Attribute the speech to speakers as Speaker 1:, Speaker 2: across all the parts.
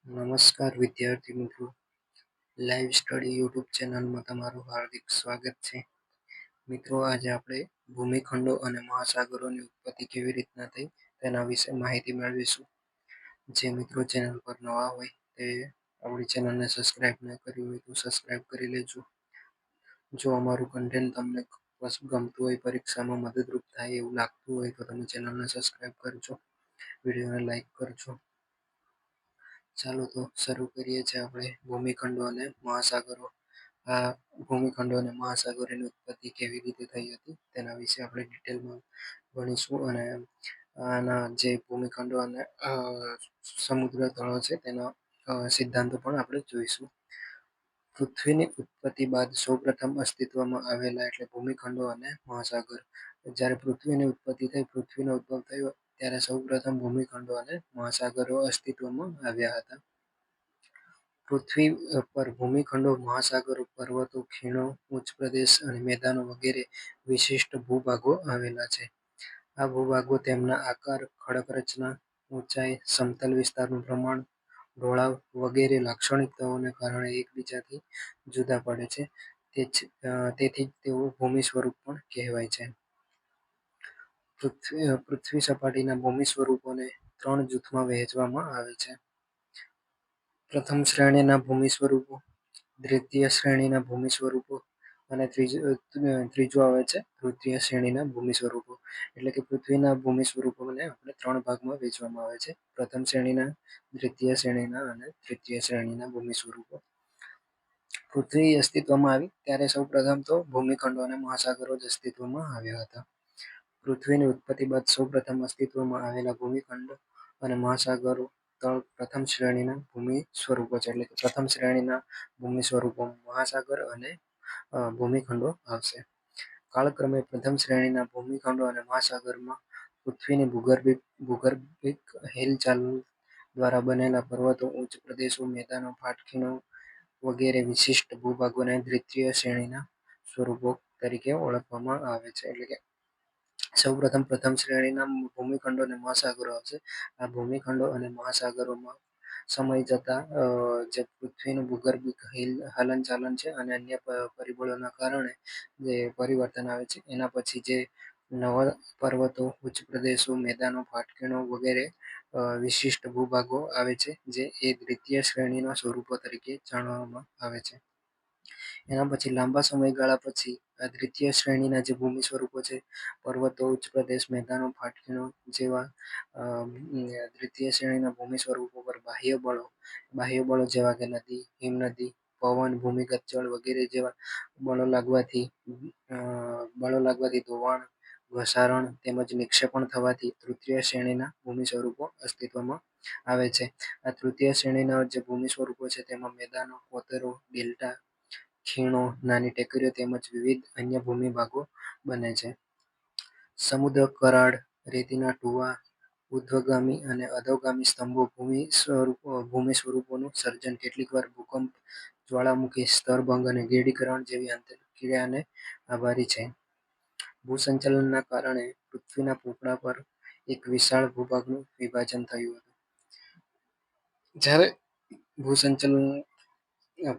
Speaker 1: નમસ્કાર વિદ્યાર્થી મિત્રો, લાઈવ સ્ટડી યુટ્યુબ ચેનલમાં તમારું હાર્દિક સ્વાગત છે. મિત્રો, આજે આપણે ભૂમિખંડો અને મહાસાગરોની ઉત્પત્તિ કેવી રીતના થઈ તેના વિશે માહિતી મેળવીશું. જે મિત્રો ચેનલ પર નવા હોય તે આપણી ચેનલને સબસ્ક્રાઇબ ન કરી હોય તો સબસ્ક્રાઇબ કરી લેજો. જો અમારું કન્ટેન્ટ તમને ગમતું હોય, પરીક્ષામાં મદદરૂપ થાય એવું લાગતું હોય તો તમે ચેનલને સબસ્ક્રાઇબ કરજો, વિડીયોને લાઈક કરજો. ચાલો તો શરૂ કરીએ છીએ આપણે ભૂમિખંડો અને મહાસાગરો. આ ભૂમિખંડો અને મહાસાગરોની ઉત્પત્તિ કેવી રીતે થઈ હતી તેના વિશે આપણે ડિટેલમાં ભણીશું. અને આના જે ભૂમિખંડો અને સમુદ્ર તળો છે તેના સિદ્ધાંતો પણ આપણે જોઈશું. પૃથ્વીની ઉત્પત્તિ બાદ સૌપ્રથમ અસ્તિત્વમાં આવેલા એટલે ભૂમિખંડો અને મહાસાગર. જ્યારે પૃથ્વીની ઉત્પત્તિ થઈ, પૃથ્વીનો ઉદ્ભવ થયો ત્યારે સૌપ્રથમ ભૂમિખંડો અને મહાસાગરો અસ્તિત્વમાં આવ્યા હતા. પૃથ્વી પર ભૂમિખંડો, મહાસાગરો, પર્વતો, ખીણો, ઉચ્ચ પ્રદેશ અને મેદાનો વગેરે વિશિષ્ટ ભૂભાગો આવેલા છે. આ ભૂભાગો તેમના આકાર, ખડક રચના, ઊંચાઈ, સમતલ વિસ્તારનું પ્રમાણ, ઢોળાવ વગેરે લાક્ષણિકતાઓને કારણે એકબીજાથી જુદા પડે છે. તેથી જ તેઓ ભૂમિ સ્વરૂપ પણ કહેવાય છે. પૃથ્વી સપાટીના ભૂમિ સ્વરૂપોને 3 જૂથમાં વહેંચવામાં આવે છે. પ્રથમ શ્રેણીના ભૂમિ સ્વરૂપો, દ્વિતીય શ્રેણીના ભૂમિ સ્વરૂપો અને ત્રીજું આવે છે તૃતીય શ્રેણીના ભૂમિ સ્વરૂપો. એટલે કે પૃથ્વીના ભૂમિ સ્વરૂપોને આપણે 3 ભાગમાં વહેંચવામાં આવે છે: પ્રથમ શ્રેણીના, દ્વિતીય શ્રેણીના અને તૃતીય શ્રેણીના ભૂમિ સ્વરૂપો. પૃથ્વી અસ્તિત્વમાં આવી ત્યારે સૌ પ્રથમ તો ભૂમિખંડો અને મહાસાગરો જ અસ્તિત્વમાં આવ્યા હતા. પૃથ્વીની ઉત્પત્તિ બાદ સૌ પ્રથમ અસ્તિત્વમાં આવેલા ભૂમિખંડો અને મહાસાગરો પ્રથમ શ્રેણીના ભૂમિ સ્વરૂપો છે. એટલે કે પ્રથમ શ્રેણીના ભૂમિ સ્વરૂપો મહાસાગર અને ભૂમિખંડો આવશે. કાળક્રમે પ્રથમ શ્રેણીના ભૂમિખંડો અને મહાસાગરમાં પૃથ્વીની ભૂગર્ભિક હિલચાલ દ્વારા બનેલા પર્વતો, ઉચ્ચ પ્રદેશો, મેદાનો, પાટખીણો વગેરે વિશિષ્ટ ભૂભાગોને દ્વિતીય શ્રેણીના સ્વરૂપો તરીકે ઓળખવામાં આવે છે. એટલે કે સૌપ્રથમ પ્રથમ શ્રેણીના ભૂમિખંડો અને મહાસાગરો આવશે. આ ભૂમિખંડો અને મહાસાગરોમાં સમય જતા જે પૃથ્વીનું ભૂગર્ભિક હલનચલન છે અને અન્ય પરિબળોના કારણે જે પરિવર્તન આવે છે, એના પછી જે નવા પર્વતો, ઉચ્ચ પ્રદેશો, મેદાનો, પાટખીણો વગેરે વિશિષ્ટ ભૂભાગો આવે છે, જે એ દ્વિતીય શ્રેણીના સ્વરૂપો તરીકે જાણવામાં આવે છે. એના પછી લાંબા સમયગાળા પછી આ દ્વિતીય શ્રેણીના જે ભૂમિ સ્વરૂપો છે, પર્વતો, ઉચ્ચ પ્રદેશ, મેદાનો, પાટખીણો જેવા દ્વિતીય શ્રેણીના ભૂમિ સ્વરૂપો પર બાહ્ય બળો જેવા કે નદી, હિમનદી, પવન, ભૂમિગત જળ વગેરે જેવા બળો લાગવાથી ધોવાણ, ઘસારણ તેમજ નિક્ષેપણ થવાથી તૃતીય શ્રેણીના ભૂમિ સ્વરૂપો અસ્તિત્વમાં આવે છે. આ તૃતીય શ્રેણીના જે ભૂમિ સ્વરૂપો છે તેમાં મેદાનો, કોતરો, ડેલ્ટા, ખીણો, નાની ટેકરીઓ તેમજ વિવિધ અન્ય ભૂમિ ભાગો બને છે. સમુદ્ર કરાડ, રેતીના ટુવા, ઉર્ધ્વગામી અને અધોગામી સ્તંભો ભૂમિ સ્વરૂપોનું સર્જન કેટલીકવાર ભૂકંપ, જ્વાળામુખી, સ્તરભંગ અને ગીડીકરણ જેવી આંતરક્રિયાને આભારી છે. ભૂસંચલનના કારણે પૃથ્વીના પોપડા પર એક વિશાળ ભૂભાગનું વિભાજન થયું હતું. જ્યારે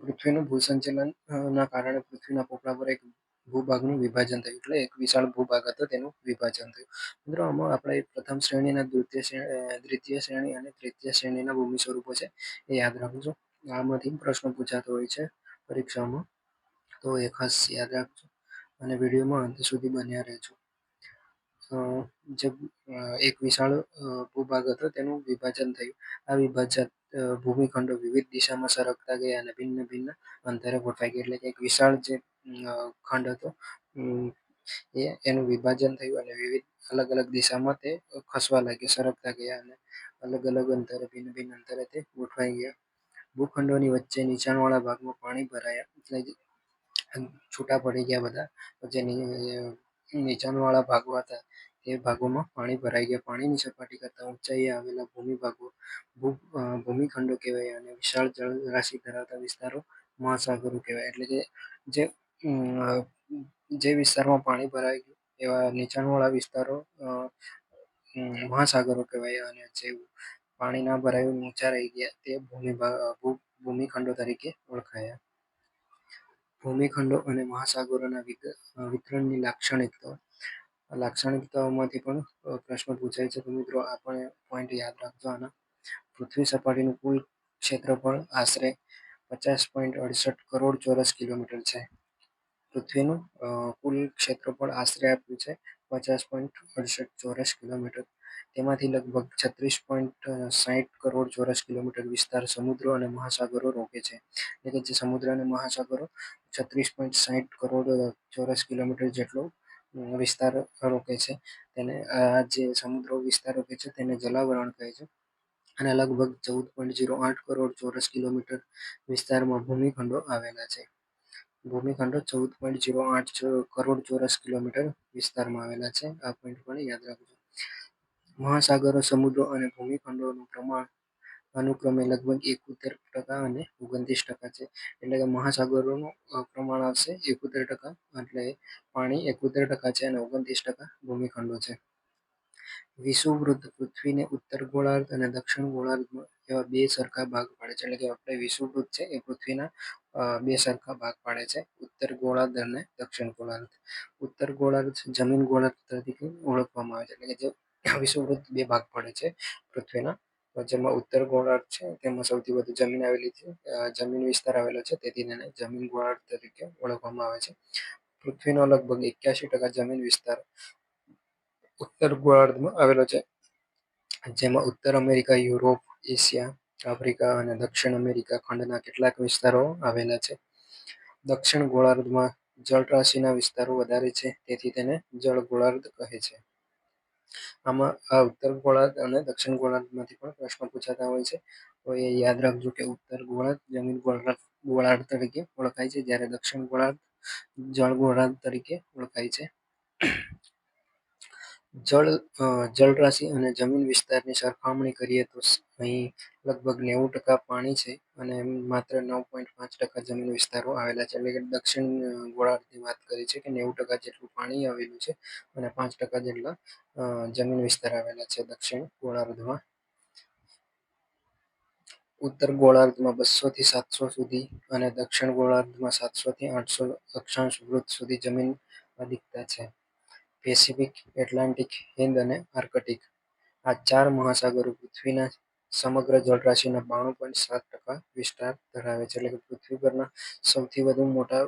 Speaker 1: પૃથ્વીનું ભૂસંચલનના કારણે પૃથ્વીના પોપડા પર એક ભૂભાગનું વિભાજન થયું, એટલે એક વિશાળ ભૂભાગ હતો તેનું વિભાજન થયું. મિત્રો, આમાં આપણે પ્રથમ શ્રેણીના, દ્વિતીય શ્રેણી અને તૃતીય શ્રેણીના ભૂમિ સ્વરૂપો છે એ યાદ રાખજો. આમાંથી પ્રશ્નો પૂછાતો હોય છે પરીક્ષામાં, તો એ ખાસ યાદ રાખજો અને વિડીયોમાં અંત સુધી બન્યા રહેજો. જે એક વિશાળ ભૂભાગ હતો તેનું વિભાજન થયું. આ વિભાજિત ભૂમિખંડો વિવિધ દિશામાં સરકતા ગયા અને ભિન્ન ભિન્ન અંતરે ગોઠવાઈ ગયા. એટલે કે એક વિશાળ જે ખંડ હતો એનું વિભાજન થયું અને વિવિધ અલગ અલગ દિશામાં તે ખસવા લાગ્યા, સરકતા ગયા અને અલગ અલગ અંતરે, ભિન્ન ભિન્ન અંતરે તે ગોઠવાઈ ગયા. ભૂખંડોની વચ્ચે નીચાણવાળા ભાગમાં પાણી ભરાયા, એટલે છૂટા પડી ગયા બધા. જે નીચાણવાળા ભાગો હતા તે ભાગોમાં પાણી ભરાઈ ગયા. પાણીની સપાટી કરતાં ઊંચાઈએ આવેલા ભૂમિખંડો કહેવાય અને વિશાળ જળરાશિ ધરાવતા વિસ્તારો મહાસાગરો કહેવાય. એટલે કે જે વિસ્તારમાં પાણી ભરાઈ ગયું એવા નીચાણવાળા વિસ્તારો મહાસાગરો કહેવાય. અને જે પાણીના ભરાયું ઊંચા રહી ગયા તે ભૂમિખંડો તરીકે ઓળખાયા. ભૂમિખંડો અને મહાસાગરોના વિતરણની લાક્ષણિકતાઓમાંથી પણ પ્રશ્ન પૂછાય છે. તો મિત્રો આ પણ પોઈન્ટ યાદ રાખજો આના. પૃથ્વી સપાટીનું કુલ ક્ષેત્રફળ આશરે 50.68 કરોડ ચોરસ કિલોમીટર છે. પૃથ્વીનું કુલ ક્ષેત્રફળ આશરે આપ્યું છે 50.68 ચોરસ કિલોમીટર. તેમાંથી લગભગ 36.60 કરોડ ચોરસ કિલોમીટર વિસ્તાર સમુદ્રો અને મહાસાગરો રોકે છે. એટલે કે જે સમુદ્ર અને મહાસાગરો 36.60 કરોડ ચોરસ કિલોમીટર જેટલો વિસ્તાર રોકે છે. તેને આ જે સમુદ્ર વિસ્તાર રોકે છે તેને જલાવરણ કહે છે. અને લગભગ 14.08 કરોડ ચોરસ કિલોમીટર વિસ્તારમાં ભૂમિખંડો આવેલા છે. ભૂમિખંડો 14.08 કરોડ ચોરસ કિલોમીટર વિસ્તારમાં આવેલા છે. આ પોઈન્ટ પણ યાદ રાખજો. મહાસાગરો, સમુદ્રો અને ભૂમિખંડોનું પ્રમાણ અનુક્રમે લગભગ 71% અને 29% છે. એટલે કે મહાસાગરોનું પ્રમાણ આવશે 71%, એટલે પાણી 71% છે અને 29% ભૂમિખંડો છે. વિષુવવૃત્ત પૃથ્વીને ઉત્તર ગોળાર્ધ અને દક્ષિણ ગોળાર્ધમાં એવા બે સરખા ભાગ પાડે છે. એટલે કે આપણે વિષુવવૃત્ત છે એ પૃથ્વીના બે સરખા ભાગ પાડે છે, ઉત્તર ગોળાર્ધ અને દક્ષિણ ગોળાર્ધ. ઉત્તર ગોળાર્ધ જમીન ગોળાર્ધ તરીકે ઓળખવામાં આવે છે. એટલે કે જે વિષુવવૃત્ત બે ભાગ પડે છે પૃથ્વીના, જેમાં ઉત્તર ગોળાર્ધ છે તેમાં સૌથી વધુ જમીન આવેલી છે, જમીન વિસ્તાર આવેલો છે, તેથી તેને જમીન ગોળાર્ધ તરીકે ઓળખવામાં આવે છે. પૃથ્વીનો લગભગ 81% જમીન વિસ્તાર ઉત્તર ગોળાર્ધમાં આવેલો છે, જેમાં ઉત્તર અમેરિકા, યુરોપ, એશિયા, આફ્રિકા અને દક્ષિણ અમેરિકા ખંડના કેટલાક વિસ્તારો આવેલા છે. દક્ષિણ ગોળાર્ધમાં જળરાશિના વિસ્તારો વધારે છે, તેથી તેને જળ ગોળાર્ધ કહે છે. આમાં આ ઉત્તર ગોળાર્ધ અને દક્ષિણ ગોળાર્ધમાંથી પણ પ્રશ્નો પૂછાતા હોય છે. તો એ યાદ રાખજો કે ઉત્તર ગોળાર્ધ જમીન ગોળાર્ધ તરીકે ઓળખાય છે, જ્યારે દક્ષિણ ગોળાર્ધ જળ ગોળાર્ધ તરીકે ઓળખાય છે. જળરાશિ અને જમીન વિસ્તારની સરખામણી કરીએ તો અહીં લગભગ 90% પાણી છે અને માત્ર 9.5% જમીન વિસ્તારો આવેલા છે. એટલે કે દક્ષિણ ગોળાર્ધની વાત કરી છે કે 90% જેટલું પાણી આવેલું છે અને 5% જેટલા જમીન વિસ્તાર આવેલા છે દક્ષિણ ગોળાર્ધમાં. ઉત્તર ગોળાર્ધમાં 200 થી 700 સુધી અને દક્ષિણ ગોળાર્ધમાં 700 થી 800 અક્ષાંશ વૃત્ત સુધી જમીન અધિકતા છે. પેસિફિક, એટલાન્ટિક, હિંદ અને આર્કટિક આ ચાર મહાસાગરો પૃથ્વીના સમગ્ર જળરાશિના 92.7% વિસ્તાર ધરાવે છે. એટલે કે પૃથ્વી પરના સૌથી વધુ મોટા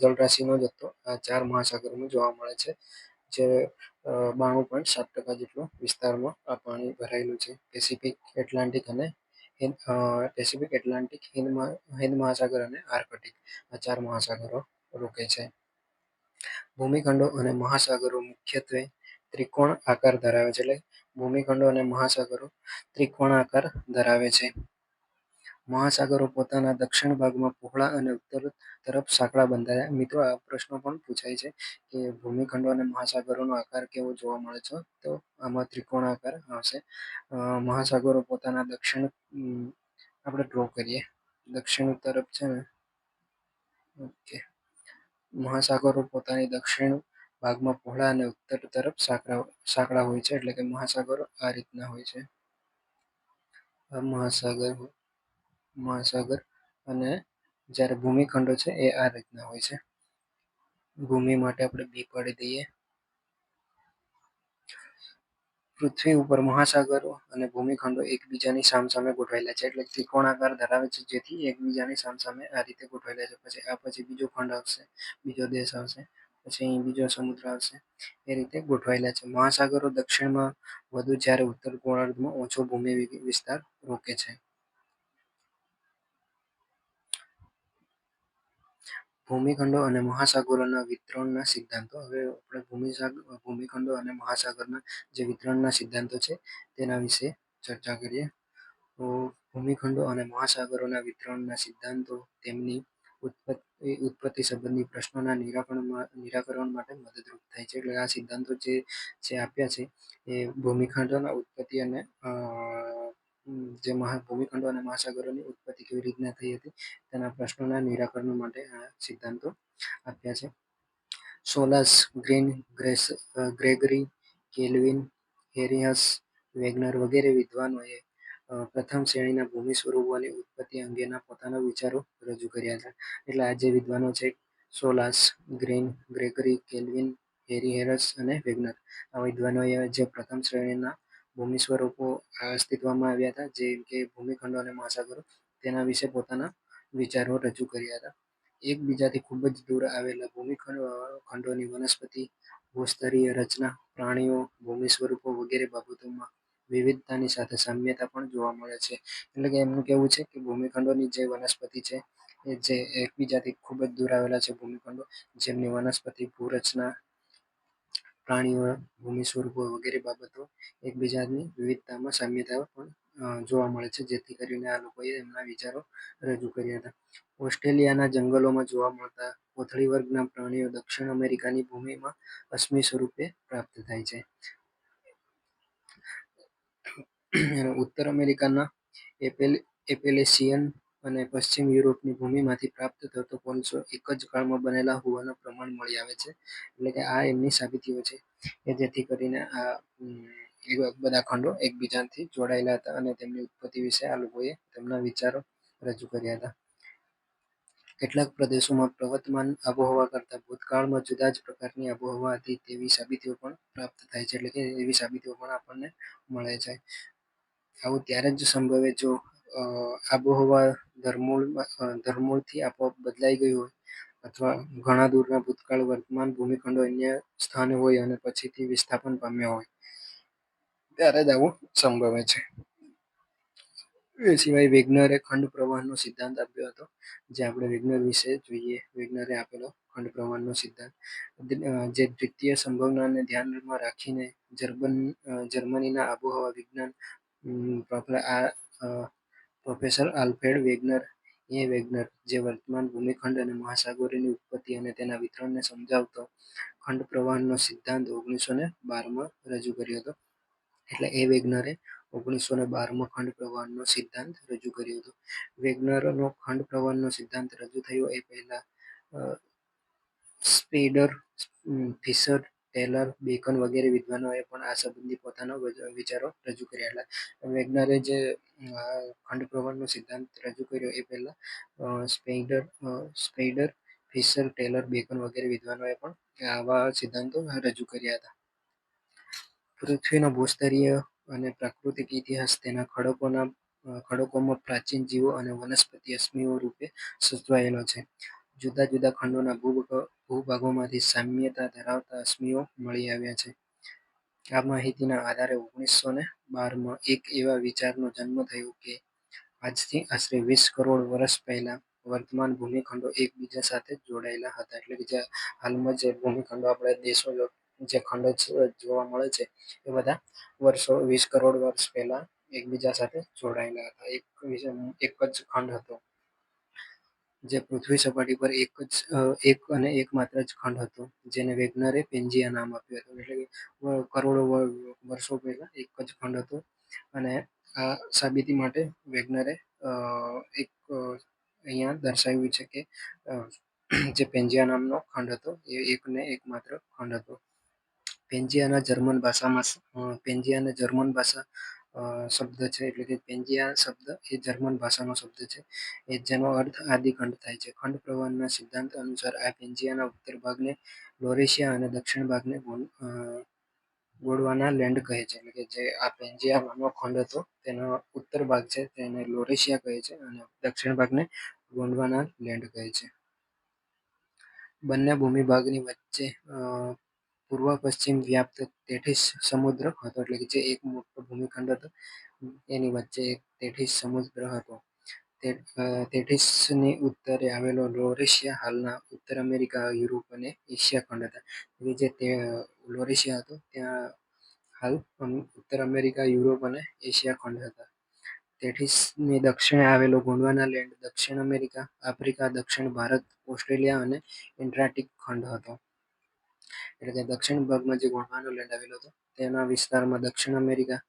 Speaker 1: જળરાશિનો જથ્થો આ ચાર મહાસાગરોમાં જોવા મળે છે, જે 92.7% જેટલો વિસ્તારમાં આ પાણી ભરાયેલું છે. પેસિફિક, એટલાન્ટિક, હિંદ મહાસાગર અને આર્કટિક આ ચાર મહાસાગરો રોકે છે. ભૂમિખંડો અને મહાસાગરો મુખ્યત્વે ત્રિકોણ આકાર ધરાવે છે. એટલે ભૂમિખંડો અને મહાસાગરો ત્રિકોણાકાર ધરાવે છે. મહાસાગરો પોતાના દક્ષિણ ભાગમાં પહોળા અને ઉત્તર તરફ સાંકડા બંધાયા. મિત્રો આ પ્રશ્નો પણ પૂછાય છે કે ભૂમિખંડો અને મહાસાગરોનો આકાર કેવો જોવા મળે છે, તો આમાં ત્રિકોણાકાર આવશે. મહાસાગરો પોતાના દક્ષિણ આપણે ડ્રો કરીએ, દક્ષિણ તરફ છે ને, ઓકે, મહાસાગરો પોતાની દક્ષિણ ભાગમાં પહોળા અને ઉત્તર તરફ સાંકડા હોય છે. એટલે કે મહાસાગરો આ રીતના હોય છે. આ મહાસાગર અને જ્યારે ભૂમિખંડો છે એ આ રીતના હોય છે. ભૂમિ માટે આપણે બી પાડી દઈએ. પૃથ્વી ઉપર મહાસાગરો અને ભૂમિખંડો એકબીજાની સામસામે ગોઠવાયેલા છે, એટલે ત્રિકોણાકાર ધરાવે છે, જેથી એકબીજાની સામસામે આ રીતે ગોઠવાયેલા છે. પછી બીજો ખંડ આવશે, બીજો દેશ આવશે, પછી અહીં બીજો સમુદ્ર આવશે, એ રીતે ગોઠવાયેલા છે. મહાસાગરો દક્ષિણમાં વધુ જ્યારે ઉત્તર ગોળાર્ધમાં ઓછો ભૂમિ વિસ્તાર રોકે છે. ભૂમિખંડો અને મહાસાગરોના વિતરણના સિદ્ધાંતો. હવે આપણે ભૂમિખંડો અને મહાસાગરના જે વિતરણના સિદ્ધાંતો છે તેના વિશે ચર્ચા કરીએ. તો ભૂમિખંડો અને મહાસાગરોના વિતરણના સિદ્ધાંતો તેમની ઉત્પત્તિ સંબંધી પ્રશ્નોના નિરાકરણ માટે મદદરૂપ થાય છે. એટલે આ સિદ્ધાંતો જે આપ્યા છે એ ભૂમિખંડોના ઉત્પત્તિ અને ભૂમિખંડો અને મહાસાગરોની ઉત્પત્તિ કેવી રીતના થઈ હતી તેના પ્રશ્નોના નિરાકરણ માટે આ સિદ્ધાંતો આપ્યા છે. સોલાસ, ગ્રીન, ગ્રેગરી, કેલ્વિન, હેરિયસ, વેગનર વગેરે વિદ્વાનોએ પ્રથમ શ્રેણીના ભૂમિ સ્વરૂપોની ઉત્પત્તિ અંગેના પોતાના વિચારો રજૂ કર્યા હતા. એટલે આ જે વિદ્વાનો છે સોલાસ, ગ્રીન, ગ્રેગરી, કેલ્વિન, હેરી હેરસ અને વેગનર, આ વિદ્વાનોએ જે પ્રથમ શ્રેણીના ભૂમિ સ્વરૂપો અસ્તિત્વમાં આવ્યા હતા, જેમ કે ભૂમિખંડો અને મહાસાગરો, તેના વિશે પોતાના વિચારો રજૂ કર્યા હતા. એકબીજાથી ખૂબ જ દૂર આવેલા ભૂમિખંડોની વનસ્પતિ, ભૂસ્તરીય રચના, પ્રાણીઓ, ભૂમિ સ્વરૂપો વગેરે બાબતોમાં વિવિધતાની સાથે સામ્યતા પણ જોવા મળે છે. એટલે કે એમનું કહેવું છે કે ભૂમિખંડોની જે વનસ્પતિ છે એ જે એકબીજાથી ખૂબ જ દૂર આવેલા છે ભૂમિખંડો, જેમની વનસ્પતિ, ભૂરચના, પ્રાણીઓ, ભૂમિ સ્વરૂપો વગેરે બાબતો એકબીજાની વિવિધતામાં સામ્યતાઓ પણ જોવા મળે છે, જેથી કરીને આ લોકોએ એમના વિચારો રજૂ કર્યા હતા. ઓસ્ટ્રેલિયાના જંગલોમાં જોવા મળતા કોથળી વર્ગના પ્રાણીઓ દક્ષિણ અમેરિકાની ભૂમિમાં અશ્મિ સ્વરૂપે પ્રાપ્ત થાય છે. ઉત્તર અમેરિકાના એપેલેશિયન અને પશ્ચિમ યુરોપની ભૂમિમાંથી પ્રાપ્ત થતો કોલસો એક જ કાળમાં બનેલા હોવાનું પ્રમાણ મળી આવે છે. એટલે કે આ એમની સાબિતીઓ છે કે જેથી કરીને આ બધા ખંડો એકબીજાથી જોડાયેલા હતા અને તેમની ઉત્પત્તિ વિશે આ લોકોએ તેમના વિચારો રજૂ કર્યા હતા. કેટલાક પ્રદેશોમાં પ્રવર્તમાન આબોહવા કરતાં ભૂતકાળમાં જુદા જ પ્રકારની આબોહવા હતી તેવી સાબિતીઓ પણ પ્રાપ્ત થાય છે. એટલે કે એવી સાબિતીઓ પણ આપણને મળે છે. આવું ત્યારે જ સંભવે જો આબોહવા ધરમૂળથી આપોઆપ બદલાઈ ગઈ હોય, અથવા ઘણા દૂરના ભૂતકાળ વર્તમાન ભૂમિખંડો અન્ય સ્થાને હોય અને પછીથી વિસ્થાપન પામ્યા હોય, ત્યારે જ આવું સંભવે છે. એ સિવાય વેગનરે ખંડ પ્રવાહનો સિદ્ધાંત આપ્યો હતો. જે આપણે વેગનર વિશે જોઈએ, વેગનરે આપેલો ખંડ પ્રવાહનો સિદ્ધાંત, જે દ્વિતીય સંભાવનાને ધ્યાનમાં રાખીને જર્મનીના આબોહવા વિજ્ઞાન પ્રોફેસર આલ્ફ્રેડ વેગનર, જે વર્તમાન ભૂમિખંડ અને મહાસાગરોની ઉત્પત્તિ અને તેના વિતરણને સમજાવતો ખંડ પ્રવાહનો સિદ્ધાંત 1912માં રજૂ કર્યો હતો. એટલે એ વેગનરે 1912માં ખંડ પ્રવાહનો સિદ્ધાંત રજૂ કર્યો હતો. વેગનરનો ખંડ પ્રવાહનો સિદ્ધાંત રજૂ થયો એ પહેલા સ્પેડર, ફિશર, ટેલર, બેકન વગેરે વિદ્વાનોએ પણ આ સંબંધી પોતાના વિચારો રજૂ કર્યા હતા. વેગનરે જે ખંડ પ્રવાહનો સિદ્ધાંત રજૂ કર્યો એ પહેલા સ્પેડર, ફિશર, ટેલર, બેકન વગેરે વિદ્વાનોએ પણ આવા સિદ્ધાંતો રજૂ કર્યા હતા. પૃથ્વીનો ભૂસ્તરીય અને પ્રાકૃતિક ઇતિહાસ તેના ખડકોમાં પ્રાચીન જીવો અને વનસ્પતિ અશ્મિઓ રૂપે સચવાયેલો છે. જુદા જુદા ખંડોના ભૂભાગોમાંથી સામ્યતા ધરાવતા અશ્મિઓ મળી આવ્યા છે. આ માહિતીના આધારે 1912માં એક એવા વિચારનો જન્મ થયો કે આજથી આશરે 20 કરોડ વર્ષ પહેલા વર્તમાન ભૂમિખંડો એકબીજા સાથે જોડાયેલા હતા. એટલે કે જે હાલમાં જે ભૂમિખંડો આપણે દેશો જે ખંડો જોવા મળે છે એ બધા 20 કરોડ વર્ષ પહેલા એકબીજા સાથે જોડાયેલા હતા. એક જ ખંડ હતો, જે પૃથ્વી સપાટી પર એક અને એકમાત્ર જ ખંડ હતો, જેને વેગનરે પેન્જિયા નામ આપ્યું હતું. એટલે કે કરોડો વર્ષો પહેલા એક જ ખંડ હતો. અને આ સાબિતી માટે વેગનરે એક અહીંયા દર્શાવ્યું છે કે જે પેન્જિયા નામનો ખંડ હતો એ એક ને એકમાત્ર ખંડ હતો. પેન્જિયાના જર્મન ભાષા શબ્દ છે. એટલે કે પેન્જિયા શબ્દ એ જર્મન ભાષાનો શબ્દ છે, જેનો અર્થ આદિખંડ થાય છે. ખંડ પ્રવાહના સિદ્ધાંત અનુસાર આ પેન્જિયાના ઉત્તર ભાગને લોરેશિયા અને દક્ષિણ ભાગને ગોંડવાના લેન્ડ કહે છે. એટલે કે જે આ પેન્જિયા નામનો ખંડ હતો તેનો ઉત્તર ભાગ છે તેને લોરેશિયા કહે છે અને દક્ષિણ ભાગને ગોંડવાના લેન્ડ કહે છે. બંને ભૂમિભાગની વચ્ચે પૂર્વ પશ્ચિમ વ્યાપ્ત તેઠીસ સમુદ્ર હતો. એટલે કે જે એક મોટો ભૂમિખંડ હતો એની વચ્ચે એક તેઠીસ સમુદ્ર હતો. તેઠીસની ઉત્તરે આવેલો લોરેશિયા હાલના ઉત્તર અમેરિકા, યુરોપ અને એશિયા ખંડ હતા. જે લોરેશિયા હતો ત્યાં હાલ ઉત્તર અમેરિકા, યુરોપ અને એશિયા ખંડ હતા. તેઠીસની દક્ષિણે આવેલો ગોંડવાના લેન્ડ દક્ષિણ અમેરિકા, આફ્રિકા, દક્ષિણ ભારત, ઓસ્ટ્રેલિયા અને એન્ટાર્કટિક ખંડ હતો. એટલે કે દક્ષિણ ભાગમાં જે ગોંડવાનો લેન્ડ આવેલો હતો તેના વિસ્તારમાં દક્ષિણ અમેરિકા,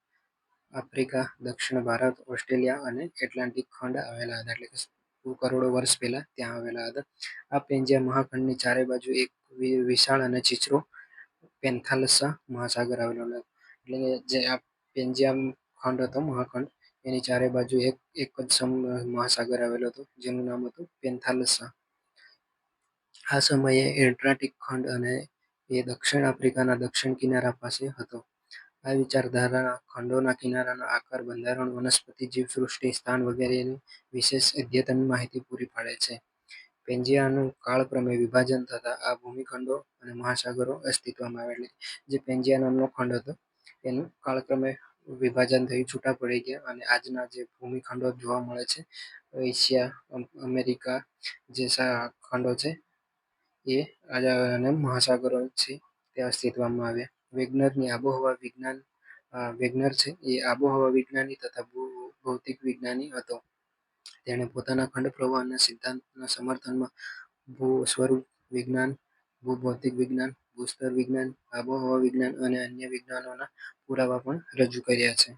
Speaker 1: આફ્રિકા, દક્ષિણ ભારત, ઓસ્ટ્રેલિયા અને એટલાન્ટિક ખંડ આવેલા હતા. એટલે કે કરોડો વર્ષ પહેલા ત્યાં આવેલા હતા. આ પેન્જિયા મહાખંડની ચારે બાજુ એક વિશાળ અને છીછરો પેન્થાલસા મહાસાગર આવેલો હતો. એટલે કે જે આ પેન્જિયા ખંડ હતો મહાખંડ. એની ચારે બાજુ એક જ મહાસાગર આવેલો હતો જેનું નામ હતું પેન્થાલસા. આ સમયે એટ્લાન્ટિક ખંડ અને એ દક્ષિણ આફ્રિકાના દક્ષિણ કિનારા પાસે હતો. આ વિચારધારા ખંડોના કિનારાના આકાર, બંધારણ, વનસ્પતિ જીવસૃષ્ટિ, સ્થાન વગેરેની વિશેષ અદ્યતન માહિતી પૂરી પાડે છે. પેન્જિયાનું કાળક્રમે વિભાજન થતા આ ભૂમિખંડો અને મહાસાગરો અસ્તિત્વમાં આવ્યા. જે પેન્જિયા નામનો ખંડ હતો એનું કાળક્રમે વિભાજન થયું, છૂટા પડી ગયા અને આજના જે ભૂમિખંડો જોવા મળે છે એશિયા, અમેરિકા જે ખંડો છે એ અને મહાસાગરો છે તે અસ્તિત્વમાં આવ્યા. વેગનરની આબોહવા વિજ્ઞાન વેગનર છે એ આબોહવા વિજ્ઞાની તથા ભૌતિક વિજ્ઞાની હતો. તેણે પોતાના ખંડ પ્રવાહના સિદ્ધાંતના સમર્થનમાં ભૂ સ્વરૂપ વિજ્ઞાન, ભૂભૌતિક વિજ્ઞાન, ભૂસ્તર વિજ્ઞાન, આબોહવા વિજ્ઞાન અને અન્ય વિજ્ઞાનોના પુરાવા પણ રજૂ કર્યા છે.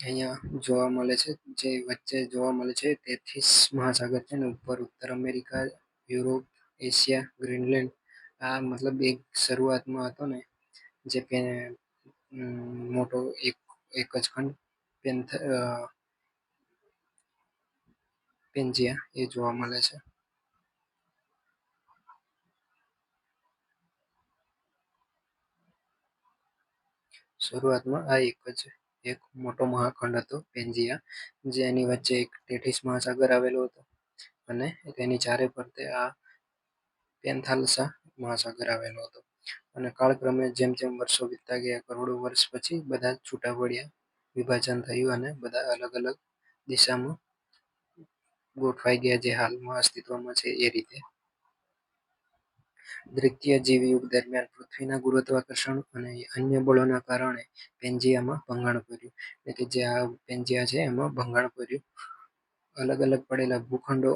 Speaker 1: અહીંયા જોવા મળે છે જે વચ્ચે જોવા મળે છે તેથીસ મહાસાગર છે ને ઉપર ઉત્તર અમેરિકા, યુરોપ, એશિયા, ગ્રીનલેન્ડ. આ મતલબ એક શરૂઆતમાં હતો ને જે મોટો એક જ ખંડ પેન્જિયા એ જોવા મળે છે. શરૂઆતમાં આ એક મોટો મહાખંડ હતો પેન્જિયા, જેની વચ્ચે એક ટેથીસ મહાસાગર આવેલો હતો અને તેની ચારે ફરતે આ પેન્થાલસા મહાસાગર આવેલો હતો. અને કાળક્રમે જેમ જેમ વર્ષો વીતતા ગયા, કરોડો વર્ષ પછી બધા છૂટા પડ્યા, વિભાજન થયું અને બધા અલગ અલગ દિશામાં ગોઠવાઈ ગયા, જે હાલમાં અસ્તિત્વમાં છે એ રીતે. દ્વિતીય જીવયુગ દરમિયાન પૃથ્વીના ગુરુત્વાકર્ષણ અને અન્ય બળોના કારણે પેન્જિયામાં ભંગાણ પડ્યું. એટલે કે જે આ પેન્જિયા છે એમાં ભંગાણ પડ્યું. અલગ અલગ પડેલા ભૂખંડો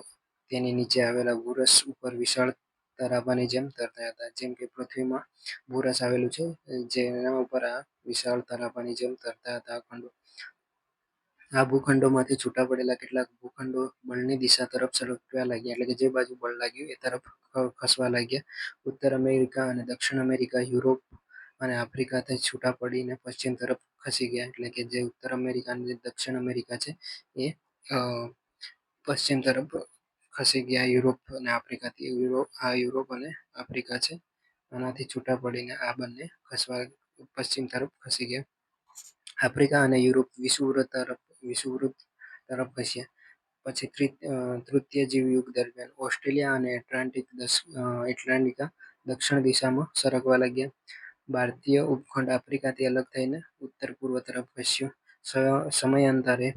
Speaker 1: તેની નીચે આવેલા ભૂરસ ઉપર વિશાળ તરાબાની જેમ તરતા હતા. જેમ કે પૃથ્વીમાં ભૂરસ આવેલું છે જેના ઉપર આ વિશાળ તરાબાની જેમ તરતા હતા આ ખંડો. આ ભૂખંડોમાંથી છૂટા પડેલા કેટલાક ભૂખંડો બળની દિશા તરફ સરકવા લાગ્યા, એટલે કે જે બાજુ બળ લાગ્યું એ તરફ ખસવા લાગ્યા. ઉત્તર અમેરિકા અને દક્ષિણ અમેરિકા, યુરોપ અને આફ્રિકાથી છૂટા પડીને પશ્ચિમ તરફ ખસી ગયા. એટલે કે જે ઉત્તર અમેરિકા અને દક્ષિણ અમેરિકા છે એ પશ્ચિમ તરફ ખસી ગયા યુરોપ અને આફ્રિકાથી. યુરોપ અને આફ્રિકા છે આનાથી છૂટા પડીને આ બંને પશ્ચિમ તરફ ખસી ગયા. આફ્રિકા અને યુરોપ વિષુવવૃત્ત તરફ ખસ્યા. પછી તૃતીય જીવયુગ દરમિયાન ઓસ્ટ્રેલિયા અને એટલાન્ટિકા દક્ષિણ દિશામાં સરકવા લાગ્યા. ભારતીય ઉપખંડ આફ્રિકાથી અલગ થઈને ઉત્તર પૂર્વ તરફ ખસ્યો. સમયાંતરે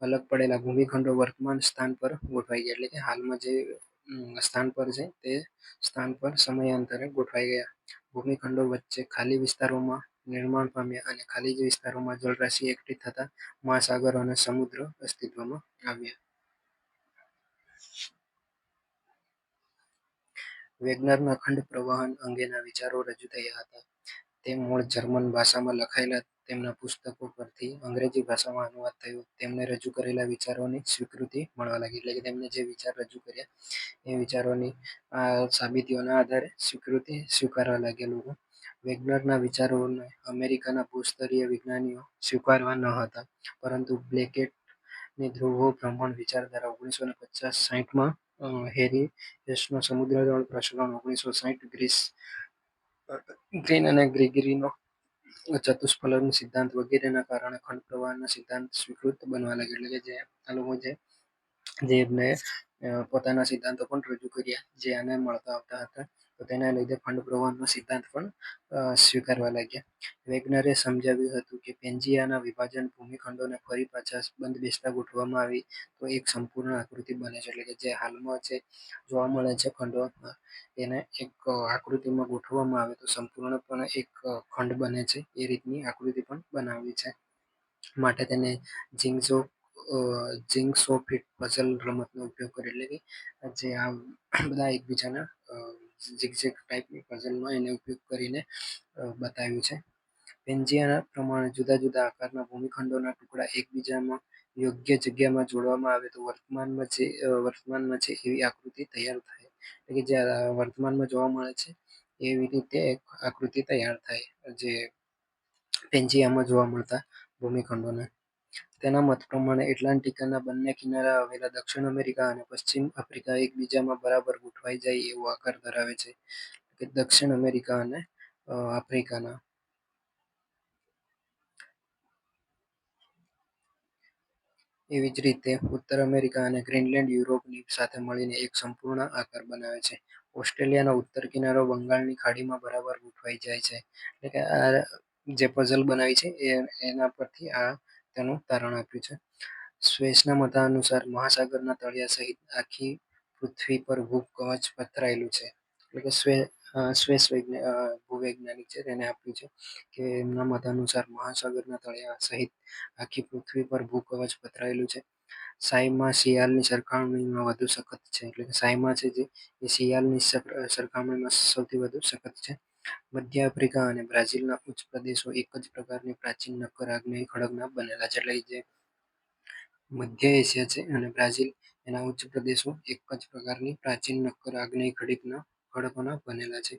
Speaker 1: અલગ પડેલા ભૂમિખંડો વર્તમાન સ્થાન પર ગોઠવાઈ ગયા, એટલે કે હાલમાં જે સ્થાન પર છે તે સ્થાન પર સમયાંતરે ગોઠવાઈ ગયા. ભૂમિખંડો વચ્ચે ખાલી વિસ્તારોમાં નિર્માણ પામ્યા અને ખાલી વિસ્તારોમાં જળરાશિ એકઠી થતા મહાસાગરો અને સમુદ્ર અસ્તિત્વમાં આવ્યા. વેગનરના ખંડ પ્રવાહન અંગેના વિચારો રજૂ થયા હતા. તે મૂળ જર્મન ભાષામાં લખાયેલા તેમના પુસ્તકો પરથી અંગ્રેજી ભાષામાં અનુવાદ થયો. તેમણે રજૂ કરેલા વિચારોની સ્વીકૃતિ મળવા લાગી. એટલે કે તેમણે જે વિચાર રજૂ કર્યા એ વિચારોની સાબિતીઓના આધારે સ્વીકૃતિ સ્વીકારવા લાગ્યા લોકો. વેગનરના વિચારોને અમેરિકાના ભૂસ્તરીય વિજ્ઞાનીઓ સ્વીકારવા ન હતા, પરંતુ બ્લેકેટની ધ્રુવો ભ્રમણ વિચારધારા 1950-60માં, હેરી હેસનો સમુદ્રજળ પ્રસરણ 1960, ગ્રીન અને ગ્રેગરીનો ચતુષ્ફલન સિદ્ધાંત વગેરેના કારણે ખંડ પ્રવાહના સિદ્ધાંત સ્વીકૃત બનવા લાગ્યા. એટલે કે જે આ લોકો જેમને પોતાના સિદ્ધાંતો પણ રજૂ કર્યા જે આને મળતા આવતા હતા, તો તેના લીધે ખંડ પ્રવાહનો સિદ્ધાંત પણ સ્વીકારવા લાગ્યા. વેગનરે સમજાવ્યું હતું કે પેન્જિયાના વિભાજન ભૂમિખંડોને ફરી પાછા બંધબેસતા ગોઠવવામાં આવી તો એક સંપૂર્ણ આકૃતિ બને છે. એટલે કે જે હાલમાં જે જોવા મળે છે ખંડો એને એક આકૃતિમાં ગોઠવવામાં આવે તો સંપૂર્ણપણે એક ખંડ બને છે. એ રીતની આકૃતિ પણ બનાવી છે. માટે તેને જિગ્સો પઝલ રમતનો ઉપયોગ કર્યો. એટલે કે જે આ બધા એકબીજાના ઝિગઝેગ ટાઈપની પઝલમાં એને ઉપયોગ કરીને બતાવ્યું છે. પેન્જિયાના પ્રમાણે જુદા જુદા આકારના ભૂમિખંડોના ટુકડા એકબીજામાં યોગ્ય જગ્યામાં જોડવામાં આવે તો વર્તમાનમાં છે એવી આકૃતિ તૈયાર થાય. એટલે કે જે વર્તમાનમાં જોવા મળે છે એવી રીતે એક આકૃતિ તૈયાર થાય જે પેન્જિયામાં જોવા મળતા ભૂમિખંડોને. તેના મત પ્રમાણે એટલાન્ટિકના બંને કિનારા આવેલા દક્ષિણ અમેરિકા અને પશ્ચિમ આફ્રિકા એકબીજામાં બરાબર ગોઠવાઈ જાય એવો આકાર ધરાવે છે. કે દક્ષિણ અમેરિકા અને આફ્રિકાના. એવી જ રીતે ઉત્તર અમેરિકા અને ગ્રીનલેન્ડ યુરોપની સાથે મળીને એક સંપૂર્ણ આકાર બનાવે છે. ઓસ્ટ્રેલિયાનો ઉત્તર કિનારો બંગાળની ખાડીમાં બરાબર ગોઠવાઈ જાય છે. એટલે કે આ જે પઝલ બનાવી છે એના પરથી આ તેનું તારણ આપ્યું છે. સ્વેસના મતાનુસાર મહાસાગરના તળિયા સહિત આખી પૃથ્વી પર ભૂકવચ પથરાયેલું છે. એટલે કે સ્વેસ ભૂવૈજ્ઞાનિક છે તેને આપ્યું છે કે એમના મતાનુસાર મહાસાગરના તળિયા સહિત આખી પૃથ્વી પર ભૂકવચ પથરાયેલું છે. સાઈમાં શિયાળની સરખામણીમાં વધુ સખત છે. એટલે કે સાઈમાં છે જે એ શિયાળની સરખામણીમાં સૌથી વધુ સખત છે. મધ્ય આફ્રિકા અને બ્રાઝિલના ઉચ્ચ પ્રદેશો એક જ પ્રકારની પ્રાચીન નક્કર આગ્નેય ખડકના બનેલા છે. એટલે જે મધ્ય એશિયા છે અને બ્રાઝિલ એના ઉચ્ચ પ્રદેશો એક જ પ્રકારની પ્રાચીન નક્કર આગ્નેય ખડકોના બનેલા છે.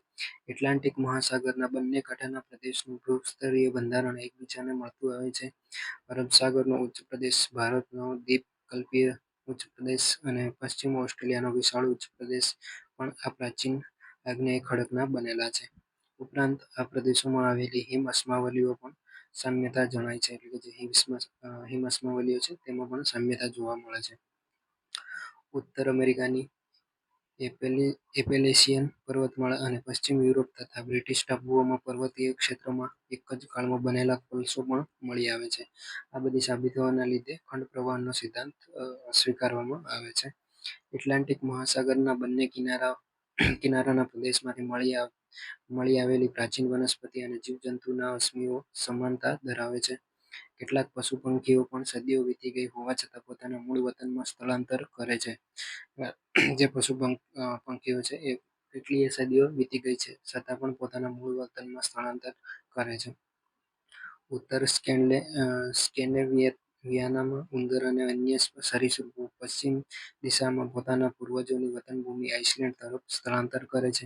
Speaker 1: એટલાન્ટિક મહાસાગરના બંને કાંઠાના પ્રદેશનું ભૂસ્તરીય બંધારણ એકબીજાને મળતું આવે છે. અરબ સાગરનો ઉચ્ચ પ્રદેશ, ભારતનો દ્વીપકલ્પીય ઉચ્ચ પ્રદેશ અને પશ્ચિમ ઓસ્ટ્રેલિયાનો વિશાળ ઉચ્ચ પ્રદેશ પણ આ પ્રાચીન આગ્નેય ખડકના બનેલા છે. ઉપરાંત આ પ્રદેશોમાં આવેલી હિમ અસ્માવલીઓ પણ સામ્યતા જણાય છે. એટલે કે જે હિમ અસ્માવલીઓ છે તેમાં પણ સામ્યતા જોવા મળે છે. ઉત્તર અમેરિકાની એપેલેશિયન પર્વતમાળા અને પશ્ચિમ યુરોપ તથા બ્રિટિશ ટાપુઓમાં પર્વતીય ક્ષેત્રોમાં એક જ કાળમાં બનેલા કોલસો પણ મળી આવે છે. આ બધી સાબિતીઓના લીધે ખંડ પ્રવાહનો સિદ્ધાંત સ્વીકારવામાં આવે છે. એટલાન્ટિક મહાસાગરના બંને કિનારાના પ્રદેશમાંથી મળી આવેલી પ્રાચીન વનસ્પતિ અને જીવજંતુના અશ્મિઓ સમાનતા ધરાવે છે. કેટલાક પશુ પંખીઓ પણ સદીઓ વીતી ગઈ હોવા છતાં પોતાના મૂળ વતનમાં સ્થળાંતર કરે છે. જે પશુ પંખીઓ છે એ કેટલીય સદીઓ વીતી ગઈ છે છતાં પણ પોતાના મૂળ વતનમાં સ્થળાંતર કરે છે. ઉત્તર સ્કેન્ડિનેવિયામાં ઉંદર અને અન્ય સરીસૃપો પશ્ચિમ દિશામાં પોતાના પૂર્વજોની વતનભૂમિ આઇસલેન્ડ તરફ સ્થળાંતર કરે છે.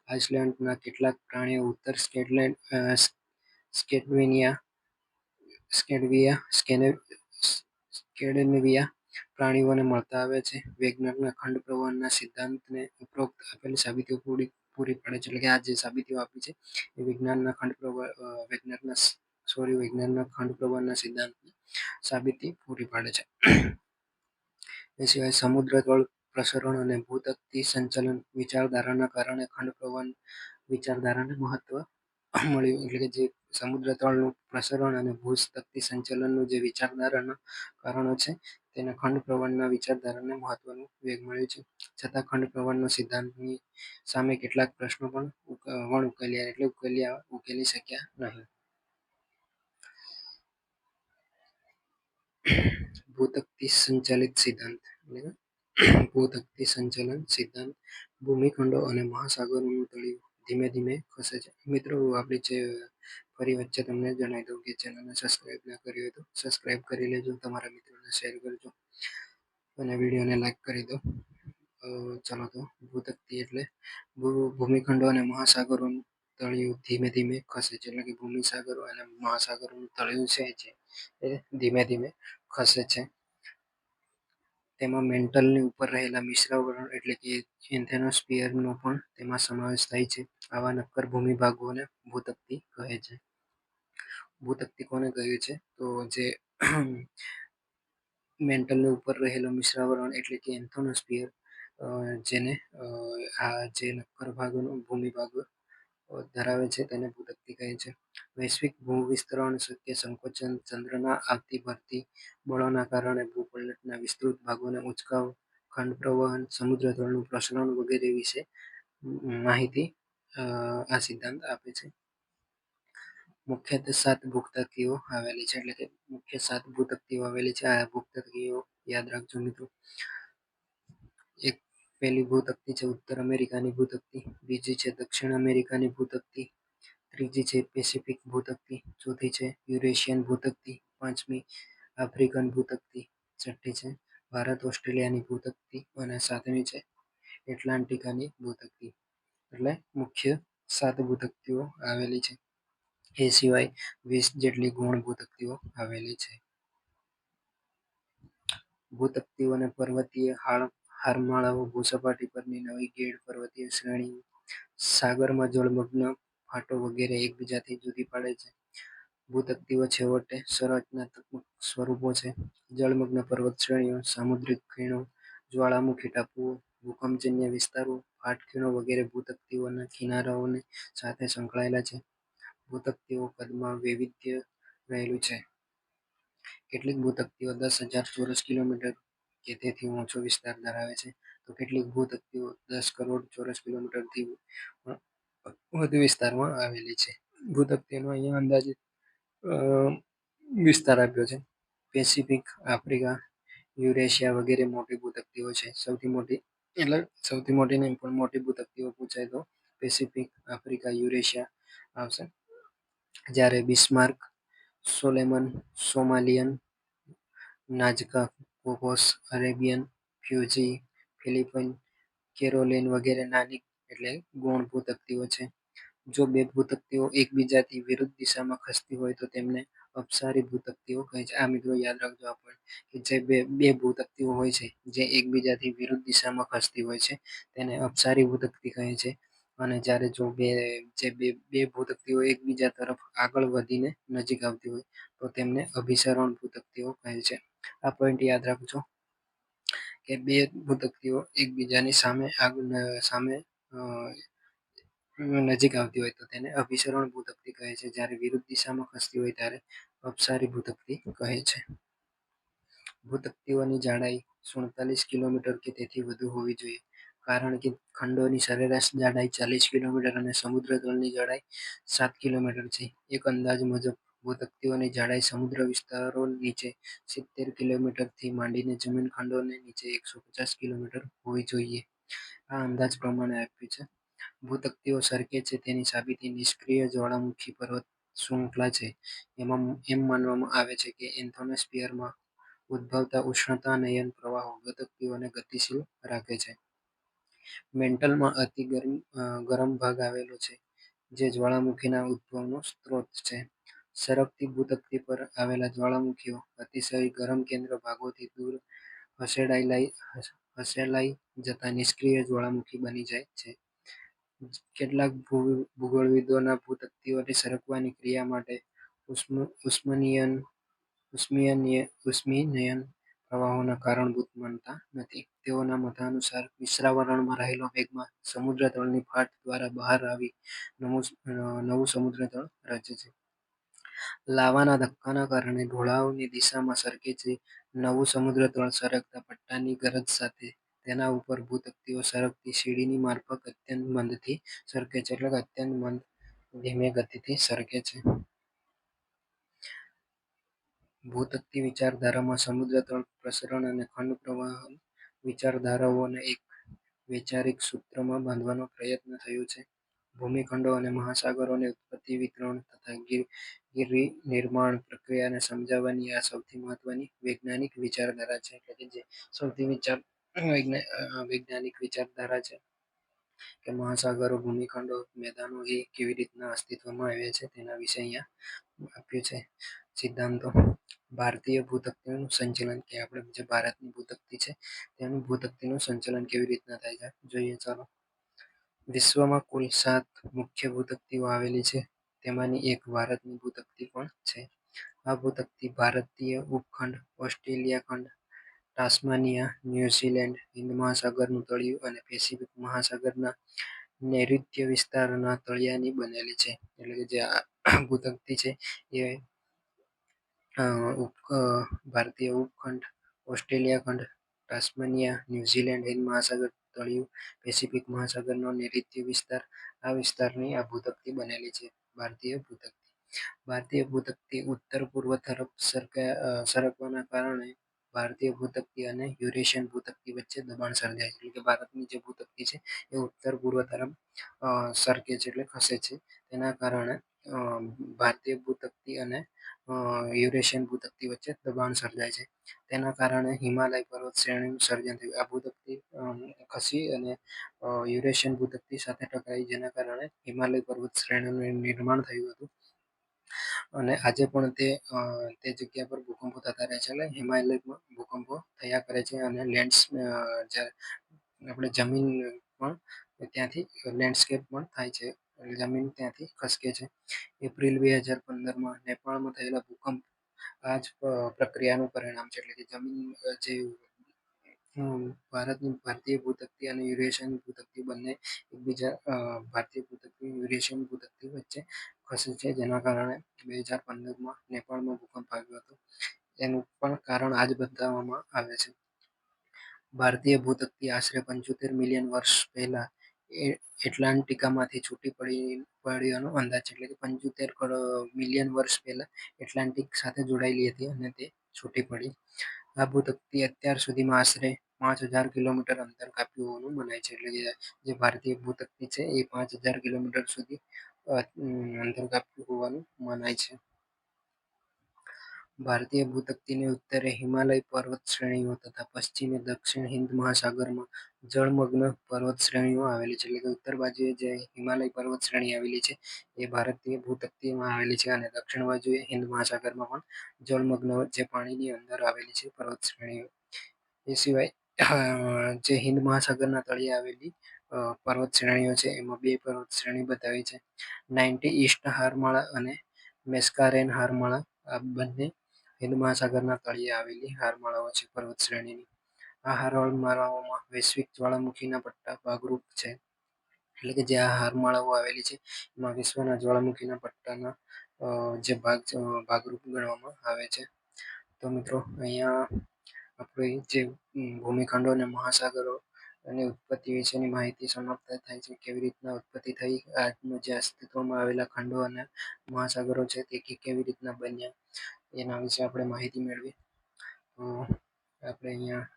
Speaker 1: આઇસલેન્ડના કેટલાક પ્રાણીઓ ઉત્તર સ્કેન્ડિનેવિયા પ્રાણીઓને મળતા આવે છે. વૈજ્ઞાનિકના ખંડ પ્રવાહના સિદ્ધાંતને ઉપરોક્ત આપેલી સાબિતીઓ પૂરી પાડે છે. એટલે કે આ જે સાબિતીઓ આપી છે એ વિજ્ઞાનના ખંડ પ્રવાહના સિદ્ધાંતની સાબિતી પૂરી પાડે છે. એ સિવાય સમુદ્ર તળ પ્રસરણ અને ભૂતત્ત્વીય સંચલન વિચારધારાના કારણે ખંડ પ્રવાહ વિચારધારાને મહત્વ મળ્યું. એટલે કે જે સમુદ્ર તળનું પ્રસરણ અને ભૂતત્ત્વીય સંચલનનું જે વિચારધારાના કારણો છે તેને ખંડ પ્રવાહના વિચારધારાને મહત્વનું વેગ મળ્યું છે. છતાં ખંડ પ્રવાહના સિદ્ધાંતની સામે કેટલાક પ્રશ્નો પણ ઉકેલી શક્યા નહીં. ભૂતત્ત્વીય સંચાલિત સિદ્ધાંત ભૂતત્ત્વીય સંચલન સિદ્ધાંત ભૂમિખંડો અને મહાસાગરોનું તળિયું ધીમે ધીમે ખસે છે. મિત્રો આપણી જે ફરી વચ્ચે તમને જણાવી દઉં કે ચેનલને સબસ્ક્રાઇબ ના કરી હોય તો સબસ્ક્રાઇબ કરી લેજો, તમારા મિત્રોને શેર કરજો અને વિડીયોને લાઈક કરી દો. ચાલો તો ભૂતત્ત્વીય એટલે ભૂમિખંડો અને મહાસાગરોનું તળિયું ધીમે ધીમે ખસે છે. એટલે કે ભૂમિસાગરો અને મહાસાગરોનું તળિયું છે એ ધીમે ધીમે ખસે છે. તેમાં મેન્ટલની ઉપર રહેલા મિશ્રવર્ણ એટલે કે એન્થેનોસ્ફિયરનો પણ તેમાં સમાવેશ થાય છે. આવા નક્કર ભૂમિભાગોને ભૂતત્ત્વી કહે છે. ભૂતત્ત્વી કોને કહ્યું છે? તો જે મેન્ટલની ઉપર રહેલો મિશ્રાવરણ એટલે કે એન્થોનોસ્ફિયર જેને આ જે નક્કર ભાગોનો ભૂમિભાગ ધરાવે છે તેને ભૂતત્ત્વી કહે છે. વૈશ્વિક ભૂવિસ્તરણ, શક્ય સંકોચન, ચંદ્રના આવતી ભરતી બળોના કારણે ભૂપટલના વિસ્તૃત ભાગોને ઉંચકાવ, ખંડ પ્રવહન, સમુદ્ર તળનું પ્રસરણ વગેરે વિશે માહિતી આ સિદ્ધાંત આપે છે. મુખ્યત્વે 7 ભૂતત્ત્વીઓ આવેલી છે. એટલે કે મુખ્ય 7 ભૂતત્ત્વીઓ આવેલી છે. આ ભૂતત્ત્વીઓ યાદ રાખજો મિત્રો. પહેલી ભૂતત્ત્વી છે ઉત્તર અમેરિકાની ભૂતત્ત્વી, બીજી છે દક્ષિણ અમેરિકાની ભૂતત્ત્વી, ત્રીજી છે પેસિફિક ભૂતત્ત્વી, ચોથી છે યુરેશિયન ભૂતત્ત્વી, પાંચમી આફ્રિકન ભૂતત્ત્વી, છઠ્ઠી છે ભારત ઓસ્ટ્રેલિયાની ભૂતત્ત્વી અને સાતમી છે એટલાન્ટિકાની ભૂતત્ત્વી. એટલે મુખ્ય 7 ભૂતકતીઓ આવેલી છે. એ સિવાય 20 જેટલી ગૌણ ભૂતકતીઓ આવેલી છે. ભૂતકતીઓ અને પર્વતીય હારમાળાઓ ભૂસપાટી પરની નવી ગેડ પર્વતીય શ્રેણીઓ સાગરમાં જળમગ્ન ફાટો વગેરે એકબીજાથી જુદી પાડે છે. ભૂતકતીઓ છેવટે સંરચનાત્મક સ્વરૂપો છે. જળમગ્ન પર્વત શ્રેણીઓ સામુદ્રિક ખીણો, જ્વાળામુખી ટાપુઓ, ભૂકંપજન્ય વિસ્તારો, પાટખીણો વગેરે ભૂતકતીઓના કિનારાઓની સાથે સંકળાયેલા છે. ભૂતકતીઓ કદમાં વૈવિધ્ય રહેલું છે. કેટલીક ભૂતકતીઓ 10,000 ચોરસ કિલોમીટર કે તેથી ઓછો વિસ્તાર ધરાવે છે, તો કેટલીક ભૂતકતીઓ 10 કરોડ ચોરસ કિલોમીટરથી વધુ વિસ્તારમાં આવેલી છે. ભૂતકતીઓનો અહીંયા અંદાજિત વિસ્તાર આપ્યો છે. પેસિફિક, આફ્રિકા, યુરેશિયા વગેરે મોટી ભૂતકતીઓ છે. સૌથી મોટી નહીં પણ મોટી ભૂતકતીઓ પૂછાય તો પેસિફિક, આફ્રિકા, યુરેશિયા આવશે. જ્યારે બિસ્માર્ક, સોલેમન, સોમાલિયન, નાજકા, કોકોસ, અરેબિયન, ફ્યુજી, ફિલિપાઇન, કેરોલિન વગેરે નાની એટલે ગૌણ ભૂતકતીઓ છે. જો બે ભૂતકતીઓ એકબીજાથી વિરુદ્ધ દિશામાં ખસતી હોય તો તેમને અપસારી ભૂતકતીઓ કહે છે. આ મિત્રો યાદ રાખજો આપણે કે જે બે ભૂતકતીઓ હોય છે જે એકબીજાથી વિરુદ્ધ દિશામાં ખસતી હોય છે તેને અપસારી ભૂતકતી કહે છે. અને જ્યારે જો બે ભૂતકતીઓ એકબીજા તરફ આગળ વધીને નજીક આવતી હોય તો તેમને અભિસરણ ભૂતકતીઓ કહે છે. આ પોઈન્ટ યાદ રાખજો કે બે ભૂતકતીઓ એકબીજાની સામે નજીક આવતી હોય તો તેને અભિસરણ ભૂતકતી કહે છે. જ્યારે વિરુદ્ધ દિશામાં ખસતી હોય ત્યારે અપસારી ભૂતકતી કહે છે. ભૂતકતીઓની જાડાઈ 47 કિલોમીટર કે તેથી વધુ હોવી જોઈએ, કારણ કે ખંડોની સરેરાશ જાડાઈ 40 કિલોમીટર અને સમુદ્ર તળની જાડાઈ 7 કિલોમીટર છે. એક અંદાજ મુજબ ભૂતકતીઓની જાડાઈ સમુદ્ર વિસ્તારો નીચે 70 કિલોમીટરથી માંડીને જમીન ખંડોને નીચે 150 કિલોમીટર હોવી જોઈએ. આ અંદાજ પ્રમાણે આપ્યું છે. ભૂતકતીઓ સરકે છે તેની સાબિતી નિષ્ક્રિય જ્વાળામુખી પર્વત શૃંખલા છે. એમ માનવામાં આવે છે કે એન્થોસ્ફિયરમાં ઉદ્ભવતા ઉષ્ણતાનયન પ્રવાહો ભૂતકતીઓને ગતિશીલ રાખે છે. મેન્ટલમાં અતિ ગરમ ભાગ આવેલો છે, જે જ્વાળામુખીના ઉદ્ભવનો સ્ત્રોત છે. સરકતી ભૂતકતી પર આવેલા જ્વાળામુખીઓ અતિશય ગરમ કેન્દ્ર ભાગોથી દૂર ખસેડાઈ જતા નિષ્ક્રિય જ્વાળામુખી બની જાય છે. કેટલાક ભૂગોળવિદોના ભૂતકતીઓની સરકવાની ક્રિયા માટે ઉષ્મીયન પ્રવાહોના કારણભૂત માનતા નથી. તેઓના મતાનુસાર મિશ્રાવરણમાં રહેલો મેગ્મા સમુદ્ર તળની ફાટ દ્વારા બહાર આવી નવું સમુદ્ર તળ રચે છે. લાવાના ધક્કાના કારણે ઢોળાવની દિશામાં સરકે છે. નવું સમુદ્ર તળ સરકતા પટ્ટાની ગરજ સાથે તેના ઉપર ભૂતકતીઓ સરકતી સીડીની માફક અત્યંત મંદથી સરકે છે, એટલે કે અત્યંત મંદ ધીમે ગતિથી સરકે છે. ભૂતકતી વિચારધારામાં સમુદ્ર તળ પ્રસરણ અને ખંડ પ્રવાહન વિચારધારાઓને એક વૈચારિક સૂત્રમાં બાંધવાનો પ્રયત્ન થયો છે. ભૂમિખંડો અને મહાસાગરોની ઉત્પત્તિ, વિતરણ તથા ગિરિનિર્માણ પ્રક્રિયાને સમજાવવાની આ સૌથી મહત્વની વૈજ્ઞાનિક વિચારધારા છે. એટલે કે જે સૌથી વૈજ્ઞાનિક વિચારધારા છે કે મહાસાગરો, ભૂમિખંડો, મેદાનો એ કેવી રીતના અસ્તિત્વમાં આવ્યા છે તેના વિશે અહીંયા આપ્યું છે. સિદ્ધાંતો: ભારતીય ભૂતકતીનું સંચલન કે આપણે જે ભારતની ભૂતકતી છે તેનું ભૂતકતીનું સંચલન કેવી રીતના થાય છે જોઈએ. ચાલો, વિશ્વમાં કુલ 7 મુખ્ય ભૂતકતીઓ આવેલી છે. તેમાંની એક ભારતની ભૂતકતી પણ છે. આ ભૂતકતી ભારતીય ઉપખંડ, ઓસ્ટ્રેલિયા ખંડ, ટાસ્માનિયા, ન્યુઝીલેન્ડ, હિંદ મહાસાગરનું તળિયું અને પેસિફિક મહાસાગરના નૈઋત્ય વિસ્તારના તળિયાની બનેલી છે. એટલે કે જે આ ભૂતકતી છે એ ભારતીય ઉપખંડ, ઓસ્ટ્રેલિયા ખંડ, ટાસ્માનિયા, ન્યુઝીલેન્ડ, હિંદ મહાસાગર તળિયું, પેસિફિક મહાસાગરનો નૈઋત્ય વિસ્તાર, આ વિસ્તારની આ ભૂતકતી બનેલી છે. ભારતીય ભૂતકતી ઉત્તર પૂર્વ તરફ સરકવાના કારણે ભારતીય ભૂતકતી અને યુરેશિયન ભૂતકતી વચ્ચે દબાણ સર્જાય છે. એટલે કે ભારતની જે ભૂતકતી છે એ ઉત્તર પૂર્વ તરફ સરકે છે એટલે ખસે છે. તેના કારણે ભારતીય ભૂતકતી અને યુરેશિયન ભૂતકતી વચ્ચે દબાણ સર્જાય છે. તેના કારણે હિમાલય પર્વત શ્રેણીનું સર્જન થયું. આ ભૂતકતી ખસી અને યુરેશિયન ભૂતકતી સાથે ટકરાઈ, જેના કારણે હિમાલય પર્વત શ્રેણીનું નિર્માણ થયું હતું. અને આજે પણ તે જગ્યા પર ભૂકંપો થતા રહે છે. એટલે હિમાલયમાં ભૂકંપો થયા કરે છે અને આપણે જમીન પણ ત્યાંથી લેન્ડસ્કેપ પણ થાય છે. જમીન ત્યાંથી ખસકે છે. એપ્રિલ 2015માં નેપાળમાં થયેલા ભૂકંપ આ જ પ્રક્રિયાનું પરિણામ છે. એટલે કે જમીન જે ભારતીય ભૂતકતી અને યુરેશિયન ભૂતકતી બંને એકબીજા ભારતીય ભૂતકતી યુરેશિયન ભૂતકતી વચ્ચે ખસે છે, જેના કારણે 2015માં નેપાળમાં ભૂકંપ આવ્યો હતો. એનું પણ કારણ આ જ બતાવવામાં આવે છે. ભારતીય ભૂતકતી આશરે 75 મિલિયન વર્ષ પહેલા એટલાન્ટિકામાંથી છૂટી પડ્યાનો અંદાજ છે. એટલે કે 75 મિલિયન વર્ષ પહેલા એટલાન્ટિક સાથે જોડાયેલી હતી અને તે છૂટી પડી. આ ભૂતકતી અત્યાર સુધીમાં આશરે 5000 કિલોમીટર અંતર કાપ્યું હોવાનું મનાય છે. એટલે કે જે ભારતીય ભૂતકતી છે એ 5000 કિલોમીટર સુધી અંતર કાપ્યું હોવાનું મનાય છે. ભારતીય ભૂતકતીની ઉત્તરે હિમાલય પર્વત શ્રેણીઓ તથા પશ્ચિમે દક્ષિણ હિન્દ મહાસાગરમાં જળમગ્ન પર્વત શ્રેણીઓ આવેલી છે. એટલે કે ઉત્તર બાજુએ જે હિમાલય પર્વત શ્રેણી આવેલી છે એ ભારતીય ભૂતકતીમાં આવેલી છે અને દક્ષિણ બાજુએ હિન્દ મહાસાગરમાં પણ જળમગ્ન જે પાણીની અંદર આવેલી છે પર્વત શ્રેણીઓ. એ સિવાય જે હિન્દ મહાસાગરના તળિયે આવેલી પર્વત શ્રેણીઓ છે એમાં બે પર્વત શ્રેણી બતાવી છે. 90 ઈસ્ટ હારમાળા અને મેસ્કારેન હારમાળા. આ બંને હિન્દ મહાસાગરના તળિયે આવેલી હારમાળાઓ છે પર્વત શ્રેણીની. આ હારમાળાઓમાં વૈશ્વિક જ્વાળામુખીના પટ્ટા ભાગરૂપ છે. એટલે કે જે આ હારમાળાઓ આવેલી છે એમાં વિશ્વના જ્વાળામુખીના પટ્ટાના જે ભાગરૂપ ગણવામાં આવે છે. તો મિત્રો, અહીંયા આપણે જે ભૂમિખંડો અને મહાસાગરો અને ઉત્પત્તિ વિશેની માહિતી સમાપ્ત થાય છે. કેવી રીતના ઉત્પત્તિ થઈ, આજનું જે અસ્તિત્વમાં આવેલા ખંડો અને મહાસાગરો છે તે કેવી રીતના બન્યા, એના વિશે આપણે માહિતી મેળવી. તો આપણે અહીંયા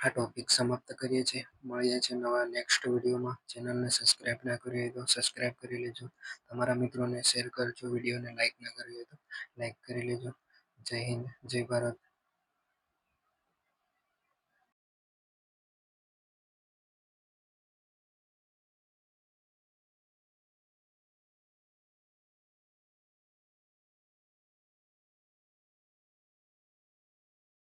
Speaker 1: આ ટોપિક સમાપ્ત કરીએ છીએ. મળીએ છીએ નવા નેક્સ્ટ વિડીયોમાં. ચેનલને સબસ્ક્રાઈબ ના કરી હોય તો સબસ્ક્રાઈબ કરી લેજો. તમારા મિત્રોને શેર કરજો. વિડીયોને લાઈક ના કરી હોય તો લાઈક કરી લેજો. જય હિન્દ, જય ભારત.